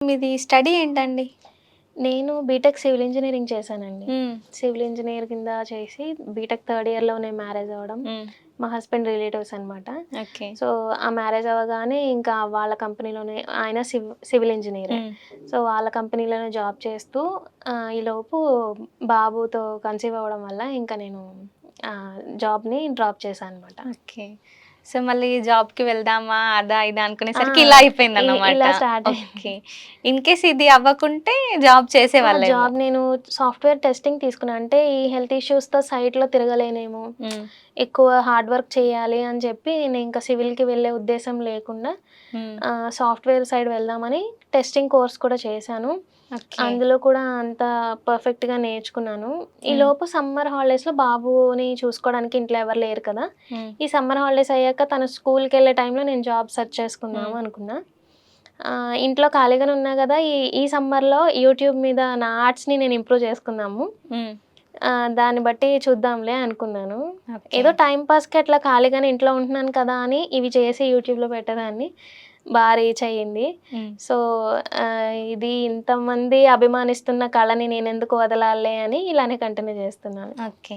మీది స్టడీ ఏంటండి? నేను బీటెక్ సివిల్ ఇంజినీరింగ్ చేశానండి. హ్మ్. సివిల్ ఇంజినీర్ కింద చేసి బీటెక్ థర్డ్ ఇయర్‌లోనే మ్యారేజ్ అవ్వడం. హ్మ్. మా హస్బెండ్ రిలేటివ్స్ అనమాట. ఓకే. సో, ఆ మ్యారేజ్ అవ్వగానే ఇంకా వాళ్ళ కంపెనీలోనే ఆయన సివిల్ ఇంజినీరే. హ్మ్. సో, వాళ్ళ కంపెనీలోనే జాబ్ చేస్తూ ఈలోపు బాబుతో కన్సీవ్ అవ్వడం వల్ల ఇంకా నేను జాబ్‌ని డ్రాప్ చేశాను అనమాట. ఓకే. సో, మళ్ళీ జాబ్‌కి వెళ్దామా? అదా, ఇదా ఆ! అనుకునేసరికి ఇలా అయిపోయిందన్నమాట. ఇలా స్టార్ట్ అయింది. ఓకే. ఇన్‌కేస్ ఇది అవ్వకుంటే జాబ్ చేసేవాళ్ళేమో. జాబ్ నేను సాఫ్ట్‌వేర్ టెస్టింగ్ తీసుకున్నా. అంటే ఈ హెల్త్ ఇష్యూస్‌తో సైట్‌లో తిరగలేనేమో, హ్మ్. ఎక్కువ హార్డ్ వర్క్ చేయాలి అని చెప్పి నేను ఇంకా సివిల్‌కి వెళ్ళే ఉద్దేశం లేకుండా హ్మ్. సాఫ్ట్‌వేర్ సైడ్ వెళ్దామని టెస్టింగ్ కోర్స్ కూడా చేశాను. ఓకే. అందులో కూడా అంత పర్ఫెక్ట్‌గా నేర్చుకున్నాను. హ్మ్. ఈలోపు సమ్మర్ హాలిడేస్‌లో బాబుని చూసుకోవడానికి ఇంట్లో ఎవరు లేరు కదా! హ్మ్. ఈ సమ్మర్ హాలిడేస్ అయ్యాక తను స్కూల్‌కెళ్ళే టైంలో నేను జాబ్ సెర్చ్ చేసుకుందాము హ్మ్. అనుకున్నా. ఇంట్లో ఖాళీగానే ఉన్నా గదా! ఈ ఈ సమ్మర్‌లో యూట్యూబ్ మీద నా ఆర్ట్స్‌ని నేను ఇంప్రూవ్ చేసుకుందాము. హ్మ్. దాన్ని బట్టి చూద్దాంలే అనుకున్నాను. ఓకే. ఏదో టైమ్ పాస్‌కి అట్లా ఖాళీగానే ఇంట్లో ఉంటున్నాను కదా అని ఇవి చేసి యూట్యూబ్‌లో పెట్టేదాన్ని. రీచ్ అయ్యింది. హ్మ్. సో, ఇది ఇంతమంది అభిమానిస్తున్న కళని నేనెందుకు వదలాలి అని ఇలానే కంటిన్యూ చేస్తున్నాను. ఓకే.